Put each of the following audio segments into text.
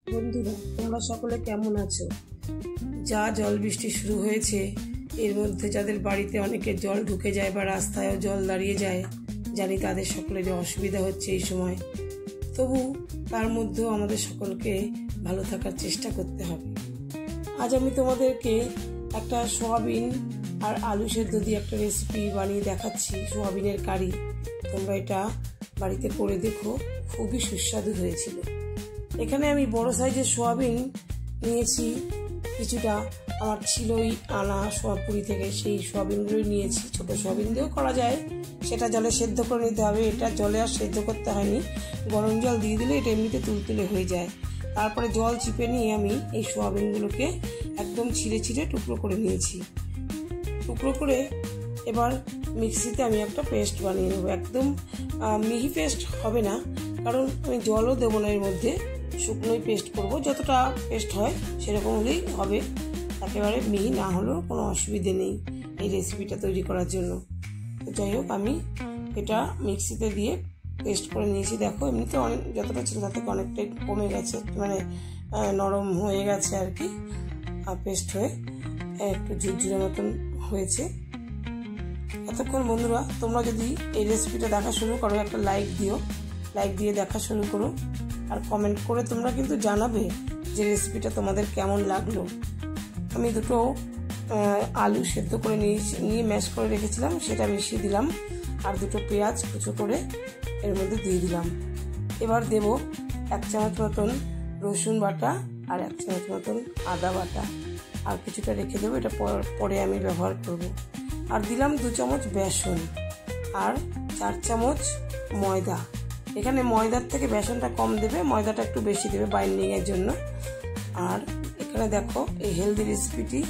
বন্ধুরা, তোমরা সকলে কেমন আছো? যা জল বৃষ্টি শুরু হয়েছে, এর মধ্যে যাদের বাড়িতে অনেকের জল ঢুকে যায় বা রাস্তায়ও জল দাঁড়িয়ে যায়, জানি তাদের সকলেরই অসুবিধা হচ্ছে এই সময়। তবু তার মধ্যেও আমাদের সকলকে ভালো থাকার চেষ্টা করতে হবে। আজ আমি তোমাদেরকে একটা সোয়াবিন আর আলু সেদ্ধ দিয়ে একটা রেসিপি বানিয়ে দেখাচ্ছি, সোয়াবিনের কারি। তোমরা এটা বাড়িতে করে দেখো, খুবই সুস্বাদু হয়েছিল। এখানে আমি বড় সাইজের সোয়াবিন নিয়েছি, কিছুটা আমার ছিলই আনা সোয়াপুরি থেকে, সেই সোয়াবিনগুলোই নিয়েছি। ছোট সোয়াবিন দিয়েও করা যায়, সেটা জলে সেদ্ধ করে নিতে হবে। এটা জলে আর সেদ্ধ করতে হয়নি, গরম জল দিয়ে দিলে এটা এমনিতে তুলতুলে হয়ে যায়। তারপরে জল চিপে নিয়ে আমি এই সোয়াবিনগুলোকে একদম ছিঁড়ে ছিঁড়ে টুকরো করে নিয়েছি। টুকরো করে এবার মিক্সিতে আমি একটা পেস্ট বানিয়ে নেবো। একদম মিহি পেস্ট হবে না, কারণ আমি জলও দেবো না এর মধ্যে, শুকনোই পেস্ট করব। যতটা পেস্ট হয় সেরকম হলেই হবে, একেবারে মিহি না হলেও কোনো অসুবিধে নেই এই রেসিপিটা তৈরি করার জন্য। তো যাই হোক, আমি এটা মিক্সিতে দিয়ে পেস্ট করে নিয়েছি। দেখো, এমনিতে অনেক যতটা ছিল তার থেকে অনেকটাই কমে গেছে, মানে নরম হয়ে গেছে আর কি, পেস্ট হয়ে একটু ঝুরঝুরে মতন হয়েছে। এতক্ষণ বন্ধুরা, তোমরা যদি এই রেসিপিটা দেখা শুরু করো, একটা লাইক দিও, লাইক দিয়ে দেখা শুরু করো, আর কমেন্ট করে তোমরা কিন্তু জানাবে যে রেসিপিটা তোমাদের কেমন লাগলো। আমি দুটো আলু সেদ্ধ করে নিয়ে ম্যাশ করে রেখেছিলাম, সেটা মিশিয়ে দিলাম, আর দুটো পেঁয়াজ কুচো করে এর মধ্যে দিয়ে দিলাম। এবার দেব 1 চামচ মতন রসুন বাটা আর 1 চামচ মতন আদা বাটা, আর কিছুটা রেখে দেবো, এটা পরে আমি ব্যবহার করব। আর দিলাম 2 চামচ বেসন আর 4 চামচ ময়দা। এখানে ময়দার থেকে বেসনটা কম দেবে, ময়দাটা একটু বেশি দেবে বাইন্ডিংয়ের জন্য। আর এখানে দেখো, এই হেলদি রেসিপিটি,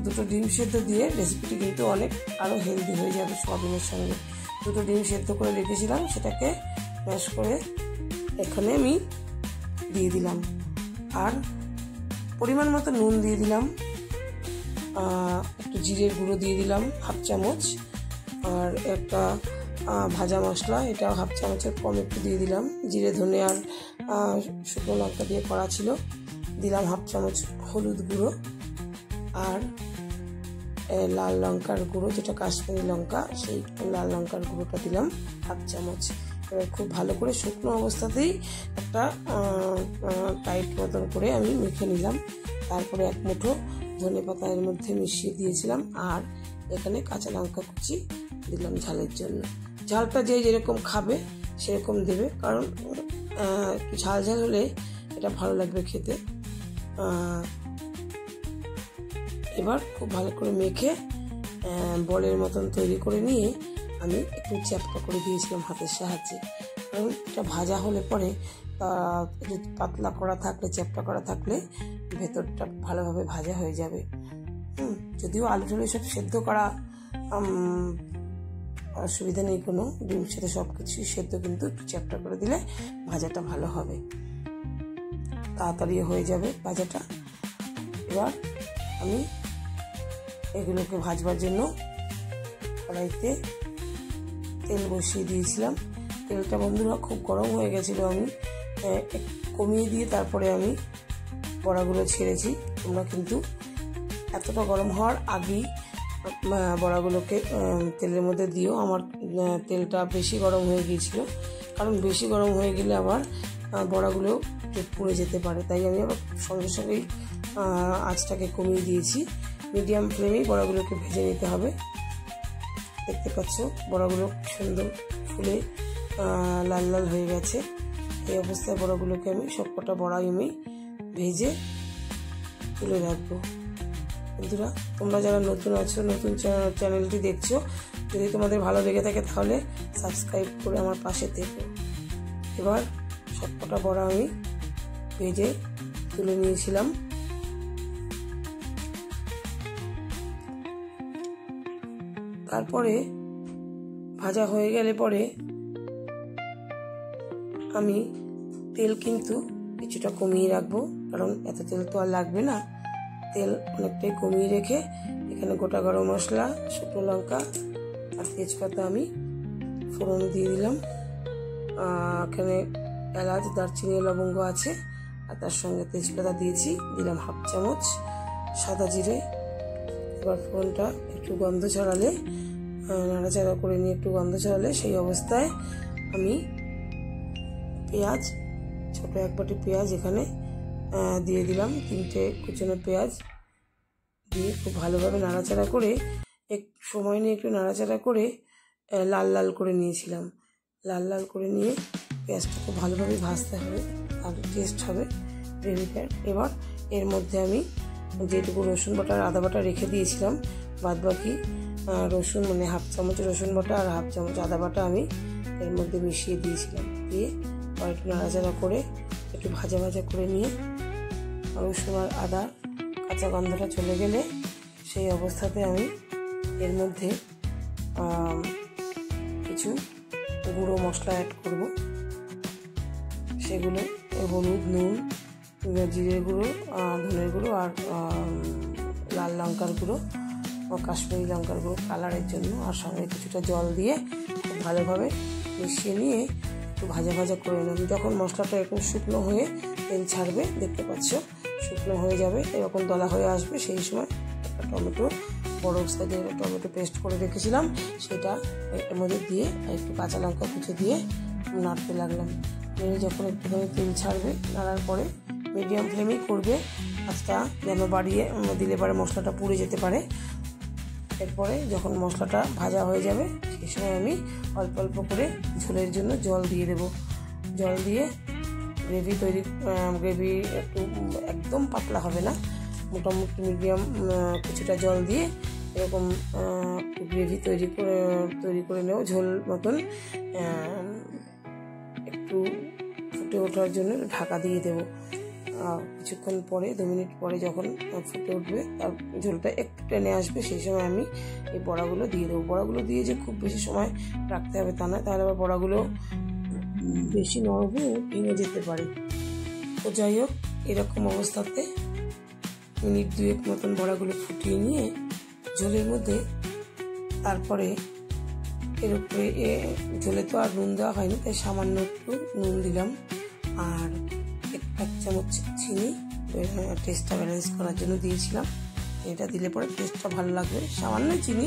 দুটো ডিম সেদ্ধ দিয়ে রেসিপিটি কিন্তু অনেক আরও হেলদি হয়ে যাবে সোয়াবিনের সঙ্গে। দুটো ডিম সেদ্ধ করে রেখেছিলাম, সেটাকে ম্যাশ করে এখানে আমি দিয়ে দিলাম। আর পরিমাণ মতো নুন দিয়ে দিলাম, একটু জিরের গুঁড়ো দিয়ে দিলাম 1/2 চামচ, আর একটা ভাজা মশলা, এটাও 1/2 চামচের কম একটু দিয়ে দিলাম। জিরে ধনে আর শুকনো লঙ্কা দিয়ে করা ছিল, দিলাম 1/2 চামচ হলুদ গুঁড়ো, আর লাল লঙ্কার গুঁড়ো, যেটা কাশ্মীরি লঙ্কা, সেই লাল লঙ্কার গুঁড়োটা দিলাম 1/2 চামচ। এবার খুব ভালো করে শুকনো অবস্থাতেই একটা টাইট মতন করে আমি মেখে নিলাম। তারপরে 1 মুঠো ধনে পাতা এর মধ্যে মিশিয়ে দিয়েছিলাম, আর এখানে কাঁচা লঙ্কা কুচি দিলাম ঝালের জন্য। ঝালটা যে যেরকম খাবে সেরকম দেবে, কারণ একটু ঝাল ঝাল হলে এটা ভালো লাগবে খেতে। এবার খুব ভালো করে মেখে বলের মতন তৈরি করে নিয়ে আমি একটু চ্যাপটা করে দিয়েছিলাম হাতের সাহায্যে, কারণ এটা ভাজা হলে পরে পাতলা করা থাকলে, চ্যাপটা করা থাকলে ভেতরটা ভালোভাবে ভাজা হয়ে যাবে। যদিও আলু টুলু সব সেদ্ধ করা, অসুবিধা নেই কোনো, ডিমের সাথে সব কিছুই সেদ্ধ, কিন্তু একটু চ্যাপটা করে দিলে ভাজাটা ভালো হবে, তাড়াতাড়ি হয়ে যাবে ভাজাটা। এবার আমি এগুলোকে ভাজবার জন্য কড়াইতে তেল বসিয়ে দিয়েছিলাম। তেলটা বন্ধুরা খুব গরম হয়ে গেছিলো, আমি কমিয়ে দিয়ে তারপরে আমি বড়াগুলো ছেড়েছি। তোমরা কিন্তু এতটা গরম হওয়ার আগেই বড়াগুলোকে তেলের মধ্যে দিও। আমার তেলটা বেশি গরম হয়ে গিয়েছিল, কারণ বেশি গরম হয়ে গেলে আবার বড়াগুলো পুড়ে যেতে পারে, তাই আমি আবার সঙ্গে সঙ্গেই আঁচটাকে কমিয়ে দিয়েছি। মিডিয়াম ফ্লেমেই বড়াগুলোকে ভেজে নিতে হবে। দেখতে পাচ্ছ বড়াগুলো সুন্দর ফুলে লাল লাল হয়ে গেছে। এই অবস্থায় বড়াগুলোকে আমি সবকটা বড়াই আমি ভেজে তুলে রাখবো। বন্ধুরা, তোমরা যারা নতুন আছো, নতুন চ্যানেলটি দেখছো, যদি তোমাদের ভালো লেগে থাকে তাহলে সাবস্ক্রাইব করে আমার পাশে থেকো। এবার সবকটা বড়া আমি ভেজে তুলে নিয়েছিলাম। তারপরে ভাজা হয়ে গেলে পরে আমি তেল কিন্তু কিছুটা কমিয়ে রাখবো, কারণ এত তেল তো আর লাগবে না। তেল অনেকটাই কমিয়ে রেখে এখানে গোটা গরম মশলা, শুকনো লঙ্কা আর তেজপাতা আমি ফোড়ন দিয়ে দিলাম। এখানে এলাচ, দারচিনি, লবঙ্গ আছে, আর তার সঙ্গে তেজপাতা দিয়েছি, দিলাম 1/2 চামচ সাদা জিরে। এবার ফোড়নটা একটু গন্ধ ছড়ালে, নাড়াচাড়া করে নিয়ে একটু গন্ধ ছড়ালে সেই অবস্থায় আমি পেঁয়াজ, ছোট 1 বাটি পেঁয়াজ এখানে দিয়ে দিলাম। 3টে কুচনো পেঁয়াজ দিয়ে খুব ভালোভাবে নাড়াচাড়া করে সময় নিয়ে একটু নাড়াচাড়া করে লাল লাল করে নিয়েছিলাম। লাল লাল করে নিয়ে পেঁয়াজটা খুব ভালোভাবে ভাজতে হবে, তাহলে টেস্ট হবে গ্রেভিটার। এবার এর মধ্যে আমি যেটুকু রসুন বাটা আর আদা বাটা রেখে দিয়েছিলাম, বাদ বাকি রসুন 1/2 চামচ রসুন বাটা আর 1/2 চামচ আদা বাটা আমি এর মধ্যে মিশিয়ে দিয়েছিলাম। দিয়ে আর একটু নাড়াচাড়া করে একটু ভাজা ভাজা করে নিয়ে রসুন আর আদা কাঁচা গন্ধটা চলে গেলে সেই অবস্থাতে আমি এর মধ্যে কিছু গুঁড়ো মশলা অ্যাড করব। সেগুলো হলুদ, নুন, জিরে গুঁড়ো, ধনের গুঁড়ো আর লাল লঙ্কার গুঁড়ো, কাশ্মীরি লঙ্কার গুঁড়ো কালারের জন্য, আর সঙ্গে কিছুটা জল দিয়ে খুব ভালোভাবে মিশিয়ে নিয়ে একটু ভাজা ভাজা করে নিলাম। যখন মশলাটা এরকম শুকনো হয়ে তেল ছাড়বে, দেখতে পাচ্ছ শুকনো হয়ে যাবে, এরকম দলা হয়ে আসবে, সেই সময় একটা টমেটো, বড় সাইজের টমেটো পেস্ট করে রেখেছিলাম, সেটা এর মধ্যে দিয়ে একটু কাঁচা লঙ্কা কুচি দিয়ে নাড়তে লাগলাম। নেড়ে যখন একটুখানি তেল ছাড়বে, নাড়ার পরে মিডিয়াম ফ্লেমেই করবে আঁচটা, যেন বাড়িয়ে দিলে পরে মশলাটা পুড়ে যেতে পারে। এরপরে যখন মশলাটা ভাজা হয়ে যাবে, সেই সময় আমি অল্প অল্প করে ঝোলের জন্য জল দিয়ে দেব। জল দিয়ে গ্রেভি একটু একদম পাতলা হবে না, মোটামুটি মিডিয়াম কিছুটা জল দিয়ে এরকম গ্রেভি তৈরি করে নেব। ঝোল মতন একটু ফুটে ওঠার জন্য ঢাকা দিয়ে দেবো। কিছুক্ষণ পরে, 2 মিনিট পরে যখন ফুটে উঠবে, তার ঝোলটা একটু টেনে আসবে, সেই সময় আমি এই বড়াগুলো দিয়ে দেবো। বড়াগুলো দিয়ে যে খুব বেশি সময় রাখতে হবে তা নয়, তাহলে আবার বড়াগুলো বেশি নরম হয়ে ভেঙে যেতে পারে। তো যাই হোক, এরকম অবস্থাতে মিনিট 2 মতন বড়াগুলো ফুটিয়ে নিয়ে ঝোলের মধ্যে, তারপরে এর উপরে ঝোলে তো আর নুন দেওয়া হয়নি, তাই সামান্য একটু নুন দিলাম আর 1 চামচ চিনি টেস্টটা ব্যালেন্স করার জন্য দিয়েছিলাম। এটা দিলে পরে টেস্টটা ভালো লাগবে। সামান্য চিনি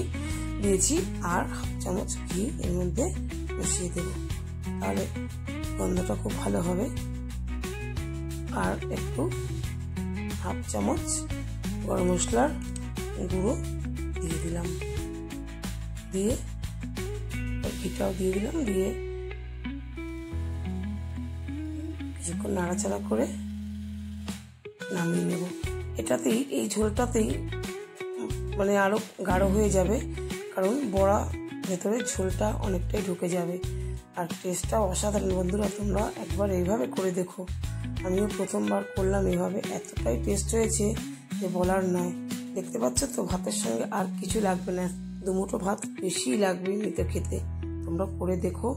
দিয়েছি আর 1/2 চামচ ঘি এর মধ্যে মিশিয়ে দেব, তাহলে গন্ধটা খুব ভালো হবে। আর একটু 1/2 চামচ গরম মশলার গুঁড়ো দিয়ে দিলাম, দিয়ে ঘিটাও দিয়ে দিলাম, দিয়ে কিছুক্ষণ নাড়াচাড়া করে নামিয়ে নেব। এটাতেই, এই ঝোলটাতেই আরো গাঢ় হয়ে যাবে, কারণ বড়া ভেতরে ঝোলটা অনেকটাই ঢুকে যাবে, আর টেস্টটা অসাধারণ। বন্ধুরা, তোমরা একবার এইভাবে করে দেখো। আমিও প্রথমবার করলাম এভাবে, এতটাই টেস্ট হয়েছে যে বলার নয়। দেখতে পাচ্ছ তো, ভাতের সঙ্গে আর কিছু লাগবে না, 2 মুঠো ভাত বেশিই লাগবে নিতে খেতে। তোমরা করে দেখো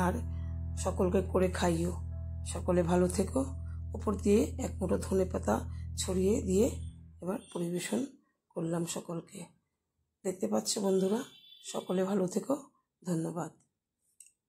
আর সকলকে করে খাইও। সকলে ভালো থেকো। উপর দিয়ে 1 মুঠো ধনেপাতা ছড়িয়ে দিয়ে এবার পরিবেশন করলাম সকলকে। দেখতে পাচ্ছ বন্ধুরা, সকলে ভালো থেকো। ধন্যবাদ।